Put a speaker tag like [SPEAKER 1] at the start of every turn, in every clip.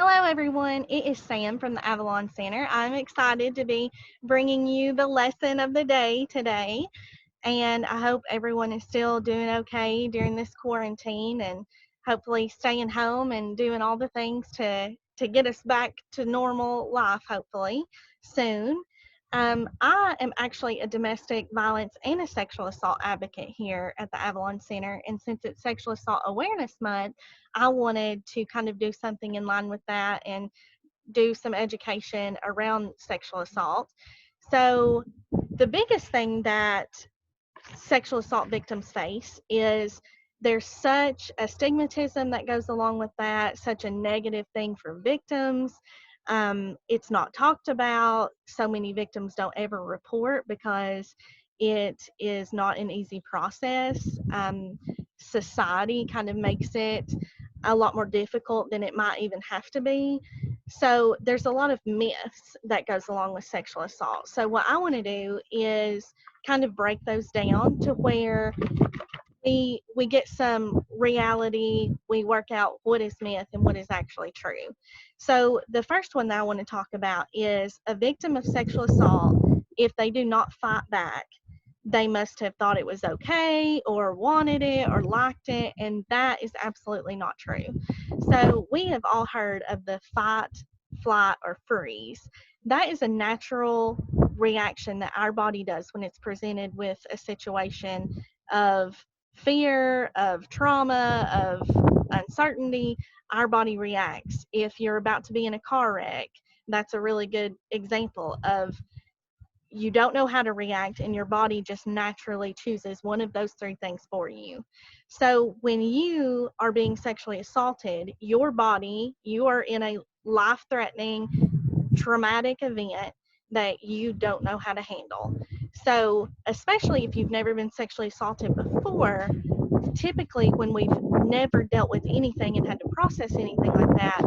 [SPEAKER 1] Hello, everyone. It is Sam from the Avalon Center. I'm excited to be bringing you the lesson of the day today, and I hope everyone is still doing okay during this quarantine and hopefully staying home and doing all the things to get us back to normal life, hopefully soon. I am actually a domestic violence and a sexual assault advocate here at the Avalon Center. And since it's Sexual Assault Awareness Month, I wanted to kind of do something in line with that and do some education around sexual assault. So, the biggest thing that sexual assault victims face is there's such a stigmatism that goes along with that, such a negative thing for victims. It's not talked about. So many victims don't ever report because it is not an easy process. Society kind of makes it a lot more difficult than it might even have to be. So there's a lot of myths that goes along with sexual assault. So what I want to do is kind of break those down to where we get some reality, we work out what is myth and what is actually true. So the first one that I want to talk about is a victim of sexual assault, if they do not fight back, they must have thought it was okay or wanted it or liked it, and that is absolutely not true. So we have all heard of the fight, flight, or freeze. That is a natural reaction that our body does when it's presented with a situation of fear, of trauma, of uncertainty. Our body reacts. If you're about to be in a car wreck, that's a really good example of you don't know how to react and your body just naturally chooses one of those three things for you. So when you are being sexually assaulted, your body, you are in a life-threatening traumatic event that you don't know how to handle. So, especially if you've never been sexually assaulted before, typically when we've never dealt with anything and had to process anything like that,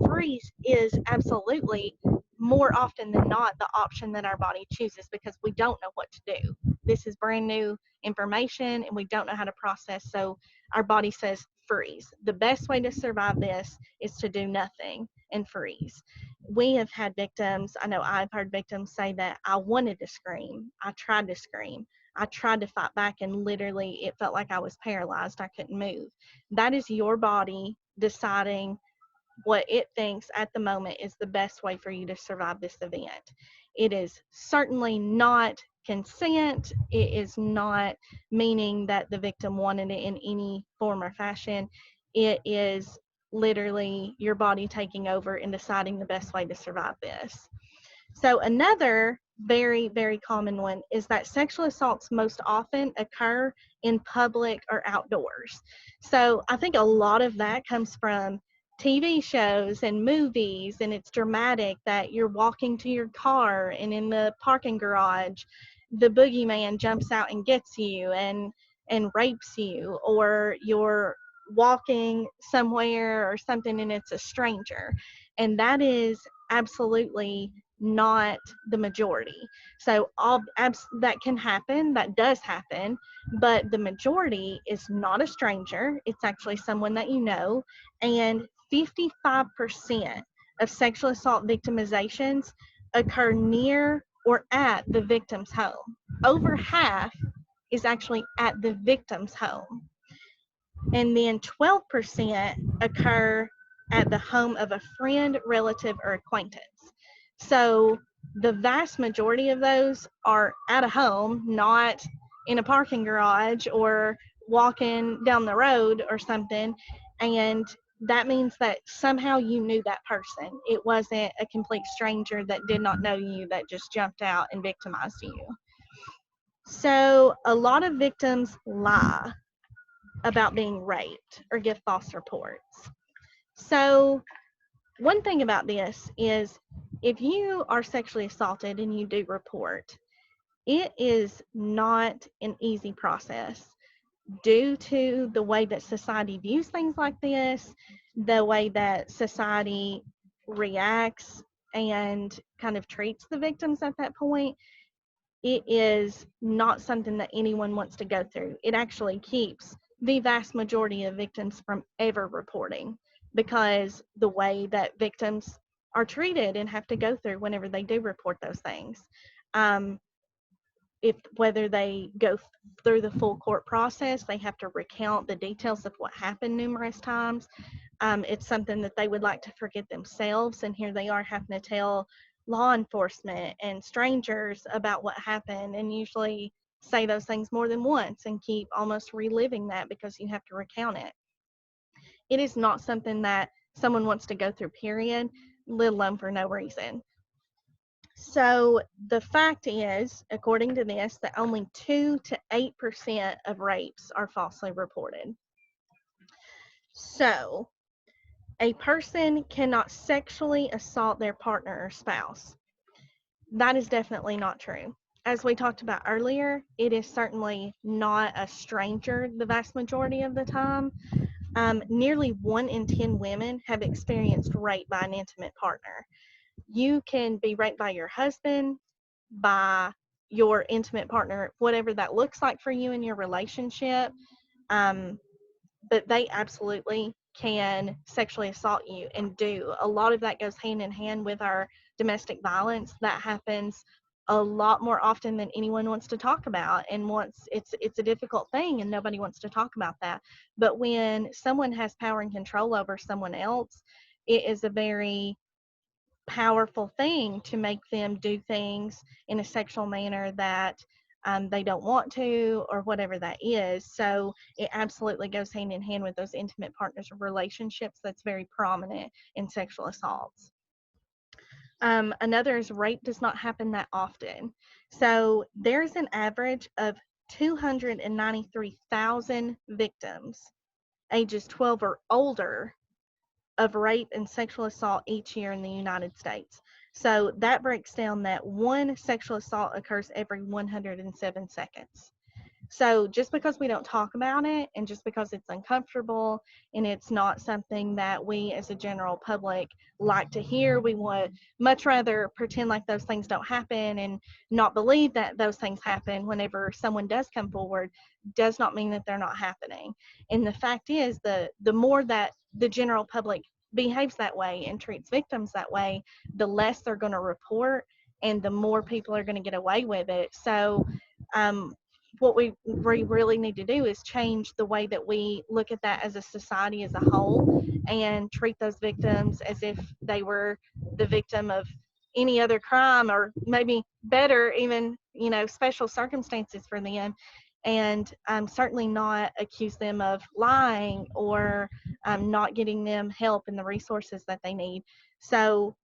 [SPEAKER 1] freeze is absolutely more often than not the option that our body chooses because we don't know what to do. This is brand new information and we don't know how to process. So our body says freeze. The best way to survive this is to do nothing and freeze. We have had victims, I know I've heard victims say that I wanted to scream, I tried to scream, I tried to fight back, and literally it felt like I was paralyzed. I couldn't move. That is your body deciding what it thinks at the moment is the best way for you to survive this event. It is certainly not consent. It is not meaning that the victim wanted it in any form or fashion. It is literally your body taking over and deciding the best way to survive this. So another very, very common one is that sexual assaults most often occur in public or outdoors. So I think a lot of that comes from TV shows and movies, and it's dramatic that you're walking to your car and in the parking garage, the boogeyman jumps out and gets you and rapes you, or you're walking somewhere or something and it's a stranger. And that is absolutely not the majority. So that can happen, that does happen, but the majority is not a stranger. It's actually someone that you know, and 55% of sexual assault victimizations occur near or at the victim's home. Over half is actually at the victim's home. And then 12% occur at the home of a friend, relative, or acquaintance. So the vast majority of those are at a home, not in a parking garage or walking down the road or something. And that means that somehow you knew that person. It wasn't a complete stranger that did not know you that just jumped out and victimized you. So a lot of victims lie about being raped or give false reports. So one thing about this is if you are sexually assaulted and you do report, it is not an easy process due to the way that society views things like this, the way that society reacts and kind of treats the victims at that point. It is not something that anyone wants to go through. It actually keeps the vast majority of victims from ever reporting because the way that victims are treated and have to go through whenever they do report those things. Um, if whether they go through the full court process, they have to recount the details of what happened numerous times. It's something that they would like to forget themselves, and here they are having to tell law enforcement and strangers about what happened, and usually say those things more than once and keep almost reliving that because you have to recount it. It is not something that someone wants to go through, period, let alone for no reason. So the fact is, according to this, that only 2 to 8% of rapes are falsely reported. So a person cannot sexually assault their partner or spouse. That is definitely not true. As we talked about earlier, it is certainly not a stranger the vast majority of the time. Nearly 1 in 10 women have experienced rape by an intimate partner. You can be raped by your husband, by your intimate partner, whatever that looks like for you in your relationship. Um, but they absolutely can sexually assault you and do. A lot of that goes hand in hand with our domestic violence that happens a lot more often than anyone wants to talk about, and once it's a difficult thing and nobody wants to talk about that. But when someone has power and control over someone else, it is a very powerful thing to make them do things in a sexual manner that they don't want to, or whatever that is. So it absolutely goes hand in hand with those intimate partners or relationships that's very prominent in sexual assaults. Another is rape does not happen that often. So there's an average of 293,000 victims ages 12 or older of rape and sexual assault each year in the United States. So that breaks down that one sexual assault occurs every 107 seconds. So just because we don't talk about it, and just because it's uncomfortable and it's not something that we as a general public like to hear, we would much rather pretend like those things don't happen and not believe that those things happen whenever someone does come forward, does not mean that they're not happening. And the fact is, the more that the general public behaves that way and treats victims that way, the less they're going to report and the more people are going to get away with it. So um, what we really need to do is change the way that we look at that as a society as a whole, and treat those victims as if they were the victim of any other crime, or maybe better, even, special circumstances for them, and certainly not accuse them of lying, or not getting them help and the resources that they need. So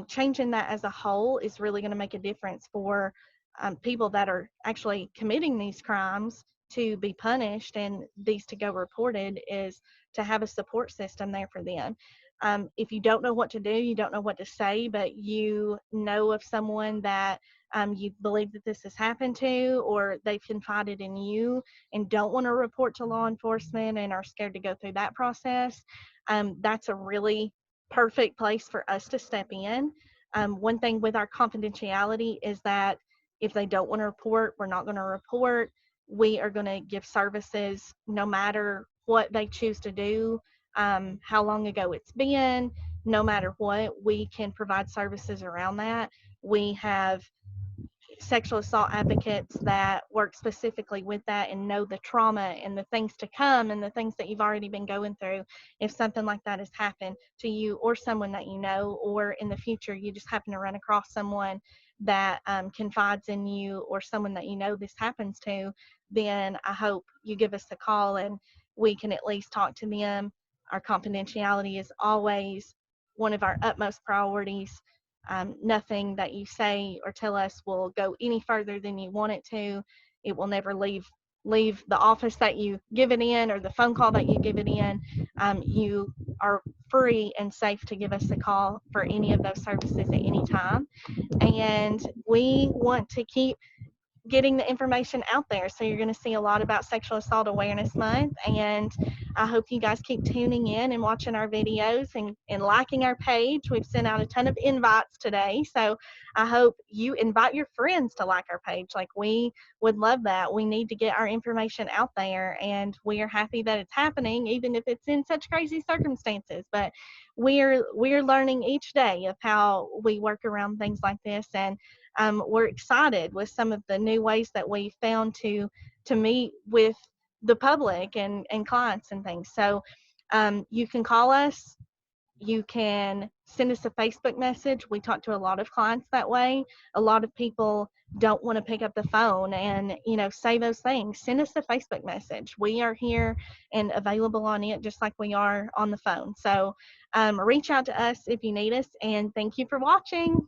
[SPEAKER 1] changing that as a whole is really going to make a difference for people that are actually committing these crimes to be punished, and these to go reported, is to have a support system there for them. If you don't know what to do, you don't know what to say, but you know of someone that you believe that this has happened to, or they've confided in you and don't want to report to law enforcement and are scared to go through that process, that's a really perfect place for us to step in. One thing with our confidentiality is that if they don't want to report, we're not going to report. We are going to give services no matter what they choose to do, how long ago it's been, no matter what, we can provide services around that. We have sexual assault advocates that work specifically with that and know the trauma and the things to come and the things that you've already been going through if something like that has happened to you or someone that you know, or in the future you just happen to run across someone that confides in you, or someone that you know this happens to, then I hope you give us a call and we can at least talk to them. Our confidentiality is always one of our utmost priorities. Nothing that you say or tell us will go any further than you want it to. It will never leave the office that you give it in, or the phone call that you give it in. You are free and safe to give us a call for any of those services at any time. And we want to keep getting the information out there. So you're going to see a lot about Sexual Assault Awareness Month. And I hope you guys keep tuning in and watching our videos and liking our page. We've sent out a ton of invites today. So I hope you invite your friends to like our page. Like, we would love that. We need to get our information out there, and we are happy that it's happening, even if it's in such crazy circumstances. But we're learning each day of how we work around things like this, and we're excited with some of the new ways that we found to meet with the public and clients and things. So you can call us, you can send us a Facebook message. We talk to a lot of clients that way. A lot of people don't want to pick up the phone and, say those things. Send us a Facebook message. We are here and available on it just like we are on the phone. So reach out to us if you need us, and thank you for watching.